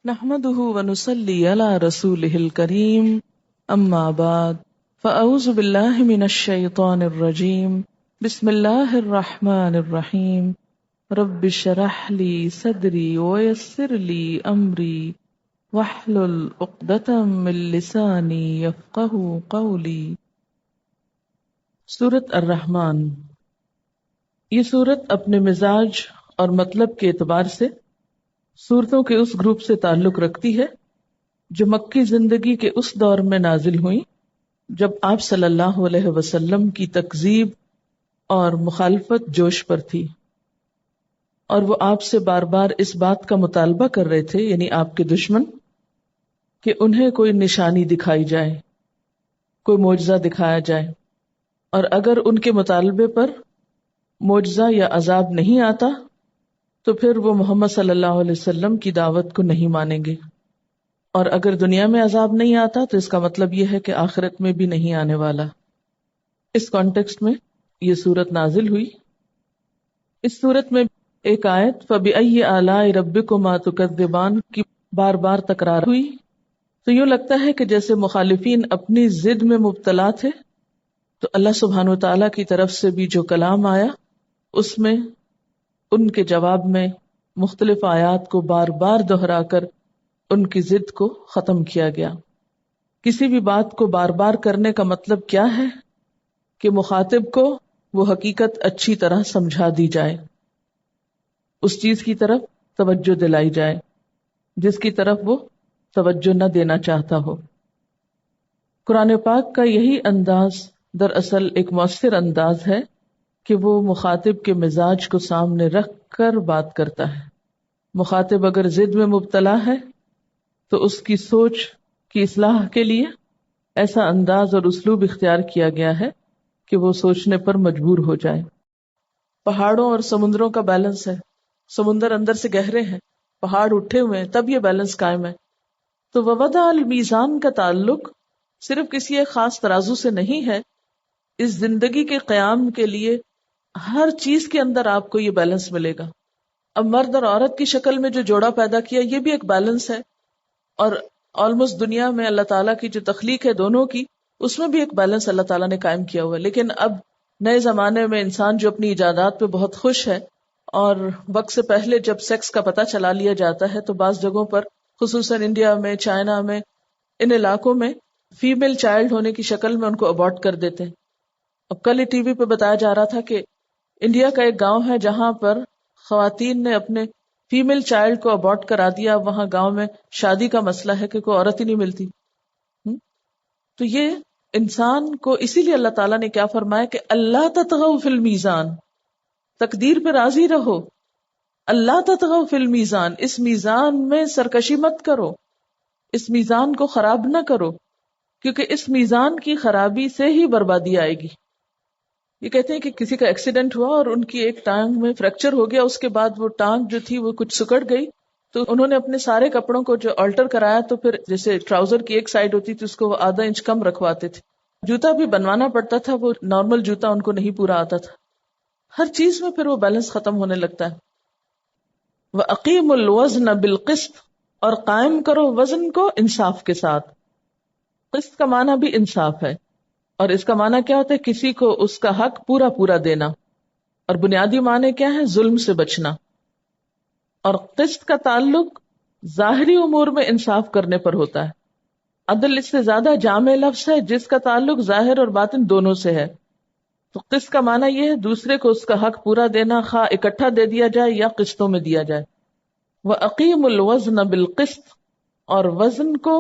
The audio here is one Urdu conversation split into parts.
نحمده ونصلي على رسوله الكريم اما بعد فاعوذ بالله من الشيطان الرجيم بسم الله الرحمن الرحيم رب اشرح لي صدري ويسر لي امري واحلل عقدة من لساني يفقهوا قولي۔ سورۃ الرحمن، یہ سورت اپنے مزاج اور مطلب کے اعتبار سے سورتوں کے اس گروپ سے تعلق رکھتی ہے جو مکی زندگی کے اس دور میں نازل ہوئیں جب آپ صلی اللہ علیہ وسلم کی تکذیب اور مخالفت جوش پر تھی، اور وہ آپ سے بار بار اس بات کا مطالبہ کر رہے تھے، یعنی آپ کے دشمن، کہ انہیں کوئی نشانی دکھائی جائے، کوئی معجزہ دکھایا جائے، اور اگر ان کے مطالبے پر معجزہ یا عذاب نہیں آتا تو پھر وہ محمد صلی اللہ علیہ وسلم کی دعوت کو نہیں مانیں گے، اور اگر دنیا میں عذاب نہیں آتا تو اس کا مطلب یہ ہے کہ آخرت میں بھی نہیں آنے والا۔ اس کانٹیکسٹ میں یہ سورت نازل ہوئی۔ اس سورت میں ایک آیت فَبِأَيِّ آلَاءِ رَبِّكُمَا تُكَذِّبَانِ کی بار بار تکرار ہوئی، تو یوں لگتا ہے کہ جیسے مخالفین اپنی ضد میں مبتلا تھے، تو اللہ سبحانہ وتعالیٰ کی طرف سے بھی جو کلام آیا اس میں ان کے جواب میں مختلف آیات کو بار بار دہرا کر ان کی ضد کو ختم کیا گیا۔ کسی بھی بات کو بار بار کرنے کا مطلب کیا ہے کہ مخاطب کو وہ حقیقت اچھی طرح سمجھا دی جائے، اس چیز کی طرف توجہ دلائی جائے جس کی طرف وہ توجہ نہ دینا چاہتا ہو۔ قرآن پاک کا یہی انداز دراصل ایک مؤثر انداز ہے کہ وہ مخاطب کے مزاج کو سامنے رکھ کر بات کرتا ہے۔ مخاطب اگر ضد میں مبتلا ہے تو اس کی سوچ کی اصلاح کے لیے ایسا انداز اور اسلوب اختیار کیا گیا ہے کہ وہ سوچنے پر مجبور ہو جائے۔ پہاڑوں اور سمندروں کا بیلنس ہے، سمندر اندر سے گہرے ہیں، پہاڑ اٹھے ہوئے ہیں، تب یہ بیلنس قائم ہے۔ تو ووضع المیزان کا تعلق صرف کسی ایک خاص ترازو سے نہیں ہے، اس زندگی کے قیام کے لیے ہر چیز کے اندر آپ کو یہ بیلنس ملے گا۔ اب مرد اور عورت کی شکل میں جو جوڑا پیدا کیا یہ بھی ایک بیلنس ہے، اور آلموسٹ دنیا میں اللہ تعالیٰ کی جو تخلیق ہے دونوں کی، اس میں بھی ایک بیلنس اللہ تعالیٰ نے قائم کیا ہوا ہے۔ لیکن اب نئے زمانے میں انسان جو اپنی ایجادات پہ بہت خوش ہے، اور وقت سے پہلے جب سیکس کا پتہ چلا لیا جاتا ہے تو بعض جگہوں پر خصوصاً انڈیا میں، چائنا میں، ان علاقوں میں فیمیل چائلڈ ہونے کی شکل میں ان کو ابارٹ کر دیتے ہیں۔ اب کل ہی ٹی وی پہ بتایا جا رہا تھا کہ انڈیا کا ایک گاؤں ہے جہاں پر خواتین نے اپنے فیمیل چائلڈ کو ابارٹ کرا دیا۔ وہاں گاؤں میں شادی کا مسئلہ ہے کہ کوئی عورت ہی نہیں ملتی۔ تو یہ انسان کو اسی لیے اللہ تعالیٰ نے کیا فرمایا کہ اللہ تطغوا فی المیزان، تقدیر پہ راضی رہو، اللہ تطغوا فی المیزان، اس میزان میں سرکشی مت کرو، اس میزان کو خراب نہ کرو، کیونکہ اس میزان کی خرابی سے ہی بربادی آئے گی۔ یہ کہتے ہیں کہ کسی کا ایکسیڈنٹ ہوا اور ان کی ایک ٹانگ میں فریکچر ہو گیا، اس کے بعد وہ ٹانگ جو تھی وہ کچھ سکڑ گئی، تو انہوں نے اپنے سارے کپڑوں کو جو آلٹر کرایا، تو پھر جیسے ٹراؤزر کی ایک سائڈ ہوتی تھی اس کو وہ آدھا انچ کم رکھواتے تھے، جوتا بھی بنوانا پڑتا تھا، وہ نارمل جوتا ان کو نہیں پورا آتا تھا۔ ہر چیز میں پھر وہ بیلنس ختم ہونے لگتا ہے۔ وَأَقِيمُوا الْوَزْنَ بِالْقِسْطِ، اور قائم کرو وزن کو انصاف کے ساتھ۔ قسط کا معنی بھی انصاف ہے، اور اس کا معنی کیا ہوتا ہے؟ کسی کو اس کا حق پورا پورا دینا، اور بنیادی معنی کیا ہے؟ ظلم سے بچنا۔ اور قسط کا تعلق ظاہری امور میں انصاف کرنے پر ہوتا ہے۔ عدل اس سے زیادہ جامع لفظ ہے جس کا تعلق ظاہر اور باطن دونوں سے ہے۔ تو قسط کا معنی یہ ہے دوسرے کو اس کا حق پورا دینا، خواہ اکٹھا دے دیا جائے یا قسطوں میں دیا جائے۔ وَأَقِيمُوا الْوَزْنَ بِالْقِسْطِ، اور وزن کو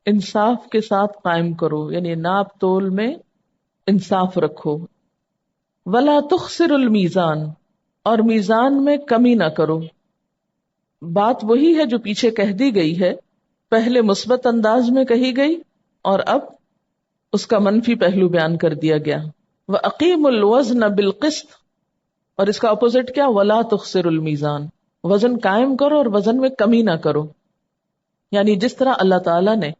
انصاف کے ساتھ قائم کرو، یعنی ناپ تول میں انصاف رکھو۔ وَلَا تُخْسِرُوا الْمِيزَانَ، اور میزان میں کمی نہ کرو۔ بات وہی ہے جو پیچھے کہہ دی گئی ہے، پہلے مثبت انداز میں کہی گئی اور اب اس کا منفی پہلو بیان کر دیا گیا۔ وَأَقِيمُوا الْوَزْنَ بِالْقِسْطِ، اور اس کا اپوزٹ کیا؟ وَلَا تُخْسِرُوا الْمِيزَانَ، وزن قائم کرو اور وزن میں کمی نہ کرو۔ یعنی جس طرح اللہ تعالیٰ نے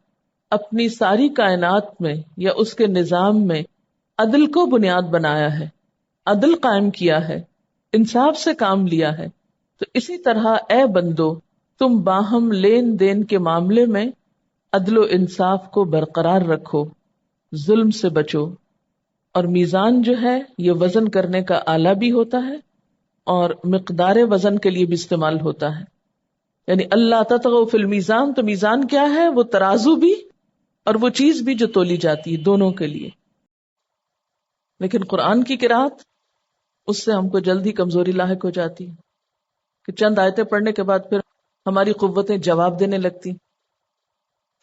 اپنی ساری کائنات میں یا اس کے نظام میں عدل کو بنیاد بنایا ہے، عدل قائم کیا ہے، انصاف سے کام لیا ہے، تو اسی طرح اے بندو تم باہم لین دین کے معاملے میں عدل و انصاف کو برقرار رکھو، ظلم سے بچو، اور میزان جو ہے یہ وزن کرنے کا آلہ بھی ہوتا ہے اور مقدار وزن کے لیے بھی استعمال ہوتا ہے. یعنی اللہ تطغوا فی المیزان، تو میزان کیا ہے؟ وہ ترازو بھی اور وہ چیز بھی جو تولی جاتی ہے، دونوں کے لیے. لیکن قرآن کی قرأت، اس سے ہم کو جلدی کمزوری لاحق ہو جاتی ہے کہ چند آیتیں پڑھنے کے بعد پھر ہماری قوتیں جواب دینے لگتی.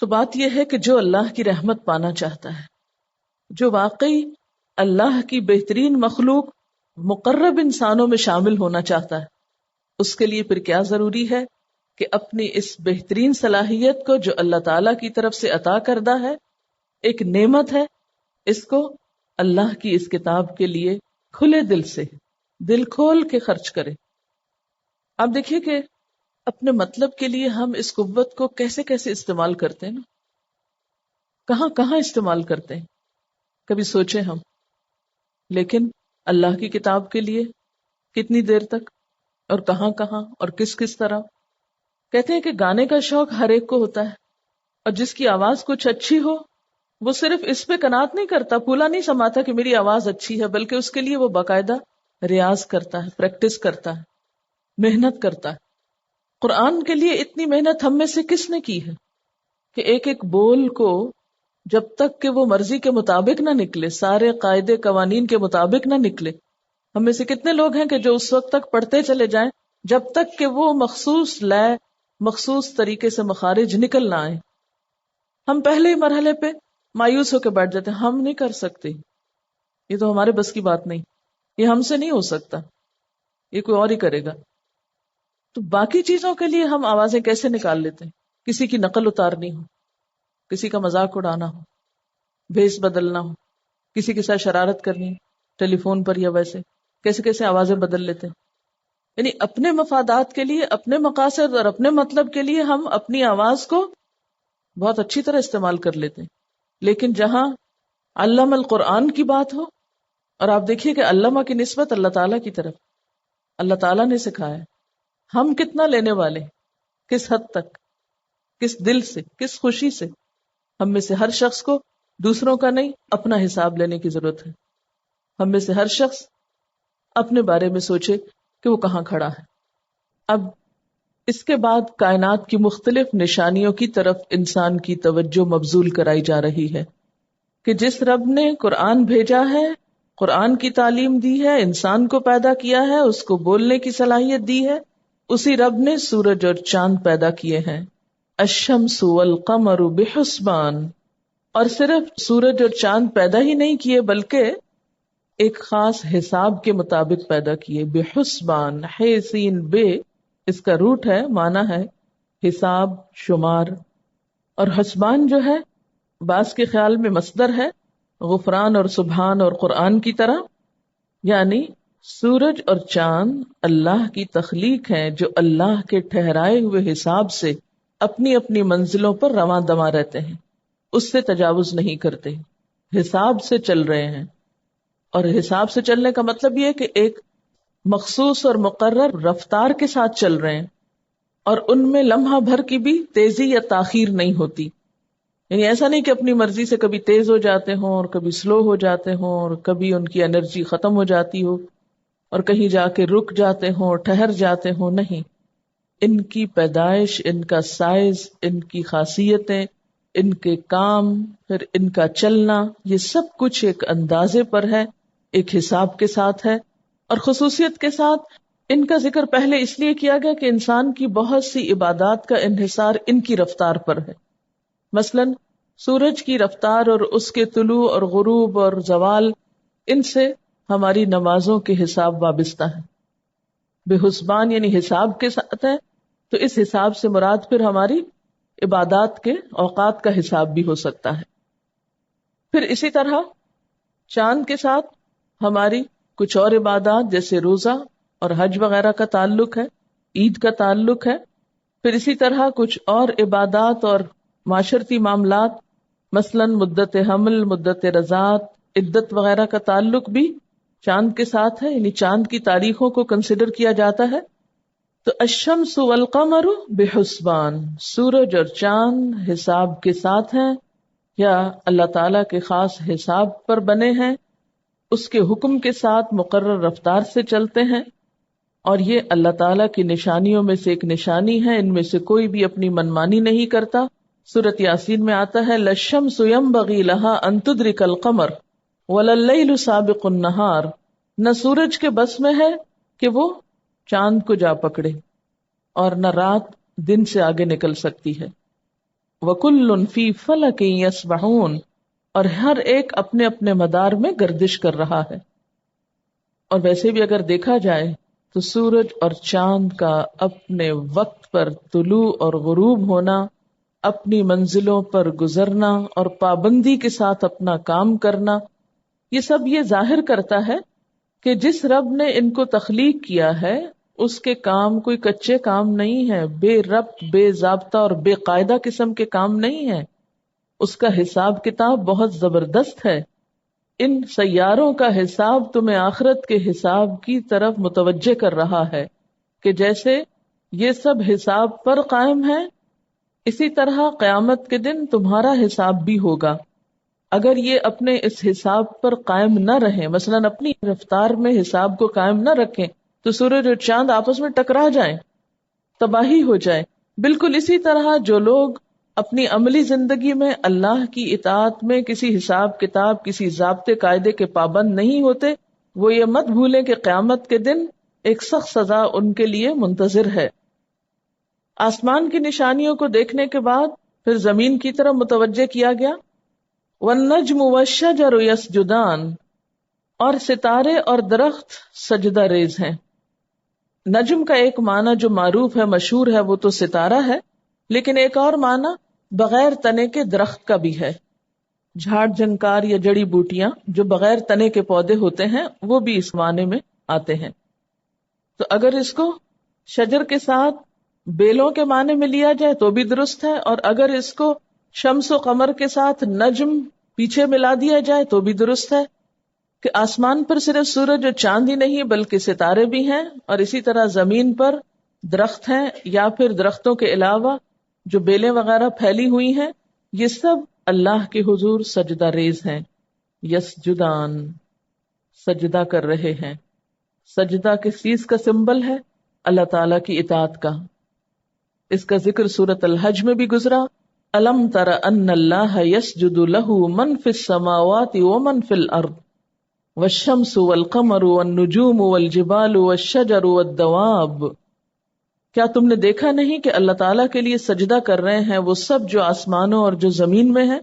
تو بات یہ ہے کہ جو اللہ کی رحمت پانا چاہتا ہے، جو واقعی اللہ کی بہترین مخلوق مقرب انسانوں میں شامل ہونا چاہتا ہے، اس کے لیے پھر کیا ضروری ہے کہ اپنی اس بہترین صلاحیت کو جو اللہ تعالی کی طرف سے عطا کردہ ہے، ایک نعمت ہے، اس کو اللہ کی اس کتاب کے لیے کھلے دل سے، دل کھول کے خرچ کرے. آپ دیکھیے کہ اپنے مطلب کے لیے ہم اس قوت کو کیسے کیسے استعمال کرتے ہیں نا، کہاں کہاں استعمال کرتے ہیں، کبھی سوچے ہم. لیکن اللہ کی کتاب کے لیے کتنی دیر تک اور کہاں کہاں اور کس کس طرح. کہتے ہیں کہ گانے کا شوق ہر ایک کو ہوتا ہے، اور جس کی آواز کچھ اچھی ہو وہ صرف اس پہ قناعت نہیں کرتا، پھولا نہیں سماتا کہ میری آواز اچھی ہے، بلکہ اس کے لیے وہ باقاعدہ ریاض کرتا ہے، پریکٹس کرتا ہے، محنت کرتا ہے. قرآن کے لیے اتنی محنت ہم میں سے کس نے کی ہے کہ ایک ایک بول کو جب تک کہ وہ مرضی کے مطابق نہ نکلے، سارے قاعدے قوانین کے مطابق نہ نکلے. ہم میں سے کتنے لوگ ہیں کہ جو اس وقت تک پڑھتے چلے جائیں جب تک کہ وہ مخصوص لے، مخصوص طریقے سے مخارج نکل نہ آئے. ہم پہلے ہی مرحلے پہ مایوس ہو کے بیٹھ جاتے ہیں، ہم نہیں کر سکتے، یہ تو ہمارے بس کی بات نہیں، یہ ہم سے نہیں ہو سکتا، یہ کوئی اور ہی کرے گا. تو باقی چیزوں کے لیے ہم آوازیں کیسے نکال لیتے ہیں؟ کسی کی نقل اتارنی ہو، کسی کا مذاق اڑانا ہو، بھیس بدلنا ہو، کسی کے ساتھ شرارت کرنی، ٹیلی فون پر یا ویسے کیسے کیسے آوازیں بدل لیتے ہیں. یعنی اپنے مفادات کے لیے، اپنے مقاصد اور اپنے مطلب کے لیے ہم اپنی آواز کو بہت اچھی طرح استعمال کر لیتے ہیں. لیکن جہاں علم القرآن کی بات ہو، اور آپ دیکھیے کہ علامہ کی نسبت اللہ تعالیٰ کی طرف، اللہ تعالیٰ نے سکھایا، ہم کتنا لینے والے، کس حد تک، کس دل سے، کس خوشی سے. ہم میں سے ہر شخص کو دوسروں کا نہیں، اپنا حساب لینے کی ضرورت ہے. ہم میں سے ہر شخص اپنے بارے میں سوچے کہ وہ کہاں کھڑا ہے. اب اس کے بعد کائنات کی مختلف نشانیوں کی طرف انسان کی توجہ مبذول کرائی جا رہی ہے کہ جس رب نے قرآن بھیجا ہے، قرآن کی تعلیم دی ہے، انسان کو پیدا کیا ہے، اس کو بولنے کی صلاحیت دی ہے، اسی رب نے سورج اور چاند پیدا کیے ہیں. الشمس والقمر بحسبان. اور صرف سورج اور چاند پیدا ہی نہیں کیے بلکہ ایک خاص حساب کے مطابق پیدا کیے. بحسبان، ہے سین بے، اس کا روٹ ہے، معنی ہے حساب، شمار. اور حسبان جو ہے بعض کے خیال میں مصدر ہے، غفران اور سبحان اور قرآن کی طرح. یعنی سورج اور چاند اللہ کی تخلیق ہیں جو اللہ کے ٹھہرائے ہوئے حساب سے اپنی اپنی منزلوں پر رواں دواں رہتے ہیں، اس سے تجاوز نہیں کرتے، حساب سے چل رہے ہیں. اور حساب سے چلنے کا مطلب یہ کہ ایک مخصوص اور مقرر رفتار کے ساتھ چل رہے ہیں، اور ان میں لمحہ بھر کی بھی تیزی یا تاخیر نہیں ہوتی. یعنی ایسا نہیں کہ اپنی مرضی سے کبھی تیز ہو جاتے ہوں اور کبھی سلو ہو جاتے ہوں اور کبھی ان کی انرجی ختم ہو جاتی ہو اور کہیں جا کے رک جاتے ہوں اور ٹھہر جاتے ہوں. نہیں، ان کی پیدائش، ان کا سائز، ان کی خاصیتیں، ان کے کام، پھر ان کا چلنا، یہ سب کچھ ایک اندازے پر ہے، ایک حساب کے ساتھ ہے. اور خصوصیت کے ساتھ ان کا ذکر پہلے اس لیے کیا گیا کہ انسان کی بہت سی عبادات کا انحصار ان کی رفتار پر ہے. مثلا سورج کی رفتار اور اس کے طلوع اور غروب اور زوال، ان سے ہماری نمازوں کے حساب وابستہ ہے. بے حسبان یعنی حساب کے ساتھ ہے، تو اس حساب سے مراد پھر ہماری عبادات کے اوقات کا حساب بھی ہو سکتا ہے. پھر اسی طرح چاند کے ساتھ ہماری کچھ اور عبادات جیسے روزہ اور حج وغیرہ کا تعلق ہے، عید کا تعلق ہے. پھر اسی طرح کچھ اور عبادات اور معاشرتی معاملات، مثلا مدت حمل، مدت رضاعت، عدت وغیرہ کا تعلق بھی چاند کے ساتھ ہے. یعنی چاند کی تاریخوں کو کنسیڈر کیا جاتا ہے تو الشمس والقمر بحسبان، سورج اور چاند حساب کے ساتھ ہیں یا اللہ تعالی کے خاص حساب پر بنے ہیں، اس کے حکم کے ساتھ مقرر رفتار سے چلتے ہیں، اور یہ اللہ تعالیٰ کی نشانیوں میں سے ایک نشانی ہے، ان میں سے کوئی بھی اپنی منمانی نہیں کرتا۔ سورۃ یاسین میں آتا ہے للشمس ينبغي لها ان تدرك القمر ولا الليل سابق النهار، نہ سورج کے بس میں ہے کہ وہ چاند کو جا پکڑے اور نہ رات دن سے آگے نکل سکتی ہے۔ وَكُلٌّ فِي فَلَكٍ يَسْبَحُونَ، اور ہر ایک اپنے اپنے مدار میں گردش کر رہا ہے۔ اور ویسے بھی اگر دیکھا جائے تو سورج اور چاند کا اپنے وقت پر طلوع اور غروب ہونا، اپنی منزلوں پر گزرنا اور پابندی کے ساتھ اپنا کام کرنا، یہ سب یہ ظاہر کرتا ہے کہ جس رب نے ان کو تخلیق کیا ہے اس کے کام کوئی کچے کام نہیں ہے، بے ربط، بے ضابطہ اور بے قاعدہ قسم کے کام نہیں ہے، اس کا حساب کتاب بہت زبردست ہے۔ ان سیاروں کا حساب تمہیں آخرت کے حساب کی طرف متوجہ کر رہا ہے کہ جیسے یہ سب حساب پر قائم ہے، اسی طرح قیامت کے دن تمہارا حساب بھی ہوگا۔ اگر یہ اپنے اس حساب پر قائم نہ رہیں، مثلا اپنی رفتار میں حساب کو قائم نہ رکھیں، تو سورج اور چاند آپس میں ٹکرا جائیں، تباہی ہو جائے۔ بالکل اسی طرح جو لوگ اپنی عملی زندگی میں اللہ کی اطاعت میں کسی حساب کتاب، کسی ضابطے قاعدے کے پابند نہیں ہوتے، وہ یہ مت بھولیں کہ قیامت کے دن ایک سخت سزا ان کے لیے منتظر ہے۔ آسمان کی نشانیوں کو دیکھنے کے بعد پھر زمین کی طرف متوجہ کیا گیا۔ والنجم والشجر یسجدان، اور ستارے اور درخت سجدہ ریز ہیں۔ نجم کا ایک معنی جو معروف ہے، مشہور ہے، وہ تو ستارہ ہے، لیکن ایک اور معنی بغیر تنے کے درخت کا بھی ہے۔ جھاڑ جھنکار یا جڑی بوٹیاں جو بغیر تنے کے پودے ہوتے ہیں وہ بھی اس معنی میں آتے ہیں۔ تو اگر اس کو شجر کے ساتھ بیلوں کے معنی میں لیا جائے تو بھی درست ہے، اور اگر اس کو شمس و قمر کے ساتھ نجم پیچھے ملا دیا جائے تو بھی درست ہے کہ آسمان پر صرف سورج اور چاند ہی نہیں بلکہ ستارے بھی ہیں، اور اسی طرح زمین پر درخت ہیں، یا پھر درختوں کے علاوہ جو بیلیں وغیرہ پھیلی ہوئی ہیں، یہ سب اللہ کے حضور سجدہ ریز ہیں۔ یسجدان، سجدہ کر رہے ہیں۔ سجدہ کس چیز کا سمبل ہے؟ اللہ تعالی کی اطاعت کا۔ اس کا ذکر سورۃ الحج میں بھی گزرا۔ الم تر ان اللہ یسجد لہ من فی السماوات ومن فی الارض والشمس والقمر والنجوم والجبال والشجر والدواب، کیا تم نے دیکھا نہیں کہ اللہ تعالیٰ کے لیے سجدہ کر رہے ہیں وہ سب جو آسمانوں اور جو زمین میں ہیں،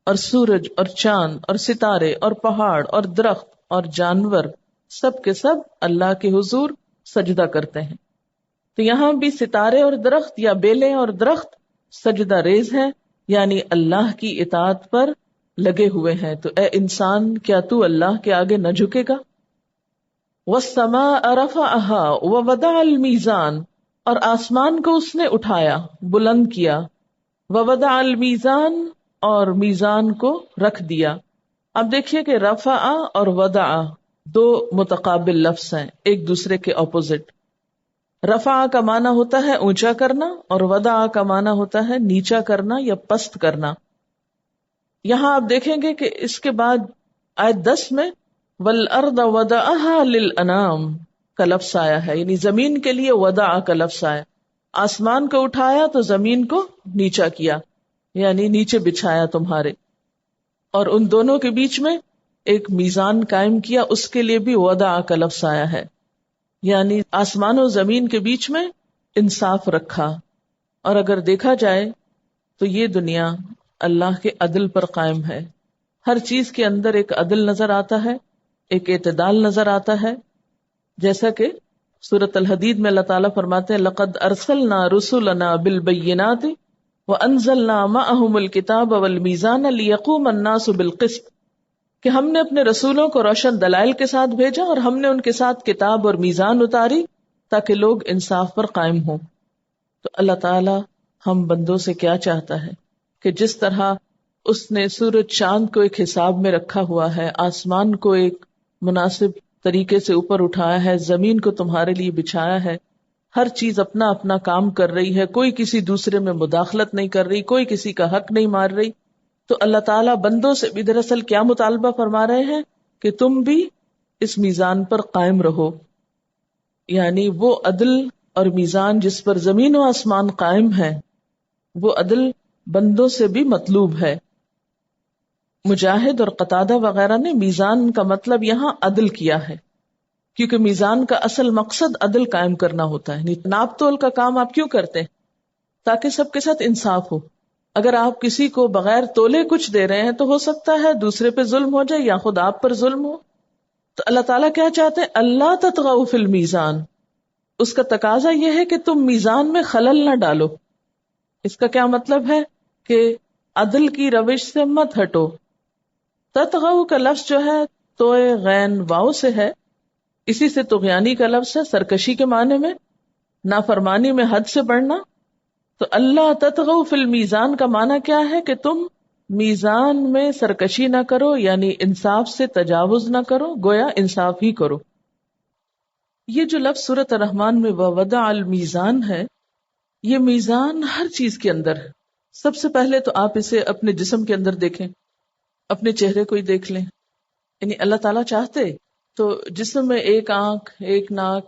اور سورج اور چاند اور ستارے اور پہاڑ اور درخت اور جانور، سب کے سب اللہ کے حضور سجدہ کرتے ہیں۔ تو یہاں بھی ستارے اور درخت یا بیلیں اور درخت سجدہ ریز ہیں، یعنی اللہ کی اطاعت پر لگے ہوئے ہیں۔ تو اے انسان، کیا تو اللہ کے آگے نہ جھکے گا؟ وَالسَّمَاءَ رَفَعَهَا وَوَضَعَ الْمِيزَانَ، اور آسمان کو اس نے اٹھایا، بلند کیا، وَوَضَعَ الْمِيزَانَ، اور میزان کو رکھ دیا۔ اب دیکھیے کہ رفع اور وضع دو متقابل لفظ ہیں، ایک دوسرے کے اپوزٹ۔ رفع کا معنی ہوتا ہے اونچا کرنا، اور وضع کا معنی ہوتا ہے نیچا کرنا یا پست کرنا۔ یہاں آپ دیکھیں گے کہ اس کے بعد آیت 10 میں وَالْأَرْضَ وَضَعَهَا لِلْأَنَامِ کا لفظ آیا ہے، یعنی زمین کے لیے وضع کا لفظ آیا۔ آسمان کو اٹھایا تو زمین کو نیچا کیا، یعنی نیچے بچھایا تمہارے، اور ان دونوں کے بیچ میں ایک میزان قائم کیا، اس کے لیے بھی وضع کا لفظ آیا ہے، یعنی آسمان و زمین کے بیچ میں انصاف رکھا۔ اور اگر دیکھا جائے تو یہ دنیا اللہ کے عدل پر قائم ہے، ہر چیز کے اندر ایک عدل نظر آتا ہے، ایک اعتدال نظر آتا ہے، جیسا کہ سورۃ الحدید میں اللہ تعالیٰ فرماتے ہیں لَقَدْ أَرْسَلْنَا رُسُلَنَا بِالْبَيِّنَاتِ وَأَنزَلْنَا مَعَهُمُ الْكِتَابَ وَالْمِيزَانَ لِيَقُومَ النَّاسُ بِالْقِسْطِ، کہ ہم نے اپنے رسولوں کو روشن دلائل کے ساتھ بھیجا اور ہم نے ان کے ساتھ کتاب اور میزان اتاری تاکہ لوگ انصاف پر قائم ہوں۔ تو اللہ تعالیٰ ہم بندوں سے کیا چاہتا ہے کہ جس طرح اس نے سورج چاند کو ایک حساب میں رکھا ہوا ہے، آسمان کو ایک مناسب طریقے سے اوپر اٹھایا ہے، زمین کو تمہارے لیے بچھایا ہے، ہر چیز اپنا اپنا کام کر رہی ہے، کوئی کسی دوسرے میں مداخلت نہیں کر رہی، کوئی کسی کا حق نہیں مار رہی. تو اللہ تعالیٰ بندوں سے بھی دراصل کیا مطالبہ فرما رہے ہیں کہ تم بھی اس میزان پر قائم رہو. یعنی وہ عدل اور میزان جس پر زمین و آسمان قائم ہے، وہ عدل بندوں سے بھی مطلوب ہے. مجاہد اور قتادہ وغیرہ نے میزان کا مطلب یہاں عدل کیا ہے، کیونکہ میزان کا اصل مقصد عدل قائم کرنا ہوتا ہے. ناپ تول کا کام آپ کیوں کرتے ہیں؟ تاکہ سب کے ساتھ انصاف ہو. اگر آپ کسی کو بغیر تولے کچھ دے رہے ہیں تو ہو سکتا ہے دوسرے پہ ظلم ہو جائے یا خود آپ پر ظلم ہو. تو اللہ تعالیٰ کیا چاہتے ہیں؟ اللہ تطغوا فی المیزان. اس کا تقاضا یہ ہے کہ تم میزان میں خلل نہ ڈالو. اس کا کیا مطلب ہے؟ کہ عدل کی روش سے مت ہٹو. تطغوا کا لفظ جو ہے توئے غین واؤ سے ہے، اسی سے طغیانی کا لفظ ہے، سرکشی کے معنی میں، نافرمانی میں حد سے بڑھنا. تو اللہ تطغوا فی المیزان کا معنی کیا ہے؟ کہ تم میزان میں سرکشی نہ کرو، یعنی انصاف سے تجاوز نہ کرو، گویا انصاف ہی کرو. یہ جو لفظ سورۃ الرحمن میں ووضع المیزان ہے، یہ میزان ہر چیز کے اندر ہے. سب سے پہلے تو آپ اسے اپنے جسم کے اندر دیکھیں، اپنے چہرے کو ہی دیکھ لیں. یعنی اللہ تعالیٰ چاہتے تو جسم میں ایک آنکھ، ایک ناک،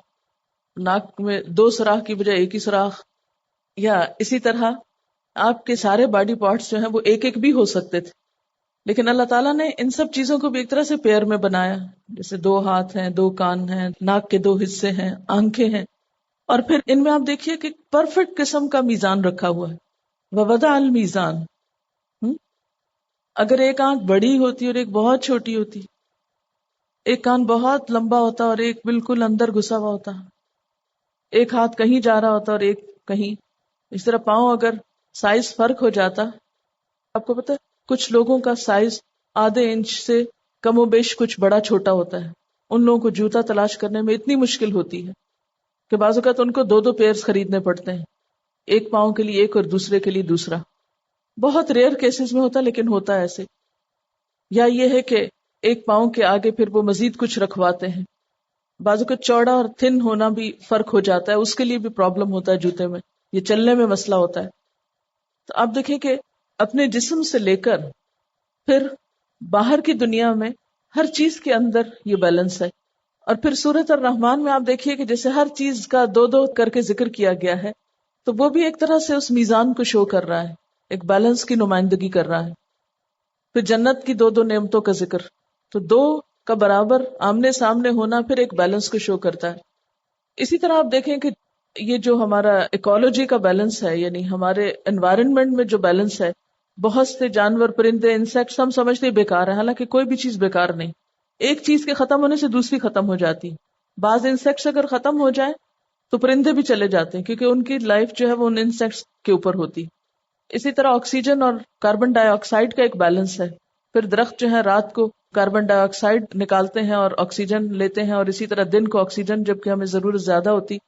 ناک میں 2 سوراخ کی بجائے ایک ہی سوراخ، یا اسی طرح آپ کے سارے باڈی پارٹس جو ہیں وہ ایک ایک بھی ہو سکتے تھے. لیکن اللہ تعالیٰ نے ان سب چیزوں کو بھی ایک طرح سے پیئر میں بنایا، جیسے 2 ہاتھ ہیں، 2 کان ہیں، ناک کے 2 حصے ہیں، آنکھیں ہیں، اور پھر ان میں آپ دیکھیے کہ پرفیکٹ قسم کا میزان رکھا ہوا ہے. ووضع المیزان. اگر ایک آنکھ بڑی ہوتی اور ایک بہت چھوٹی ہوتی، ایک کان بہت لمبا ہوتا اور ایک بالکل اندر گھسا ہوا ہوتا، ایک ہاتھ کہیں جا رہا ہوتا اور ایک کہیں، اس طرح پاؤں اگر سائز فرق ہو جاتا. آپ کو پتہ ہے کچھ لوگوں کا سائز آدھے انچ سے کم و بیش کچھ بڑا چھوٹا ہوتا ہے. ان لوگوں کو جوتا تلاش کرنے میں اتنی مشکل ہوتی ہے کہ بعض اوقات ان کو 2 پیئرز خریدنے پڑتے ہیں، ایک پاؤں کے لیے ایک اور دوسرے کے لیے دوسرا. بہت ریئر کیسز میں ہوتا ہے لیکن ہوتا ہے ایسے. یا یہ ہے کہ ایک پاؤں کے آگے پھر وہ مزید کچھ رکھواتے ہیں. بعض اوقات چوڑا اور تھن ہونا بھی فرق ہو جاتا ہے، اس کے لیے بھی پرابلم ہوتا ہے جوتے میں، یہ چلنے میں مسئلہ ہوتا ہے. تو آپ دیکھیں کہ اپنے جسم سے لے کر پھر باہر کی دنیا میں ہر چیز کے اندر یہ بیلنس ہے. اور پھر سورۃ الرحمن میں آپ دیکھیے کہ جیسے ہر چیز کا 2 کر کے ذکر کیا گیا ہے، تو وہ بھی ایک طرح سے اس میزان کو شو کر رہا ہے، ایک بیلنس کی نمائندگی کر رہا ہے. پھر جنت کی 2 نعمتوں کا ذکر، تو 2 کا برابر آمنے سامنے ہونا پھر ایک بیلنس کو شو کرتا ہے. اسی طرح آپ دیکھیں کہ یہ جو ہمارا ایکولوجی کا بیلنس ہے، یعنی ہمارے انوائرنمنٹ میں جو بیلنس ہے، بہت سے جانور، پرندے، انسیکٹس ہم سمجھتے ہیں بیکار ہے، حالانکہ کوئی بھی چیز بیکار نہیں. ایک چیز کے ختم ہونے سے دوسری ختم ہو جاتی. بعض انسیکٹس اگر ختم ہو جائیں تو پرندے بھی چلے جاتے ہیں، کیونکہ ان کی لائف جو ہے وہ ان انسیکٹس کے اوپر ہوتی. اسی طرح آکسیجن اور کاربن ڈائی آکسائڈ کا ایک بیلنس ہے. پھر درخت جو ہے رات کو کاربن ڈائی آکسائڈ نکالتے ہیں اور آکسیجن لیتے ہیں، اور اسی طرح دن کو آکسیجن جبکہ ہمیں ضرورت زیادہ ہوتی.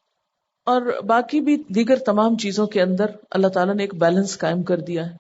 اور باقی بھی دیگر تمام چیزوں کے اندر اللہ تعالیٰ نے ایک بیلنس قائم کر دیا ہے.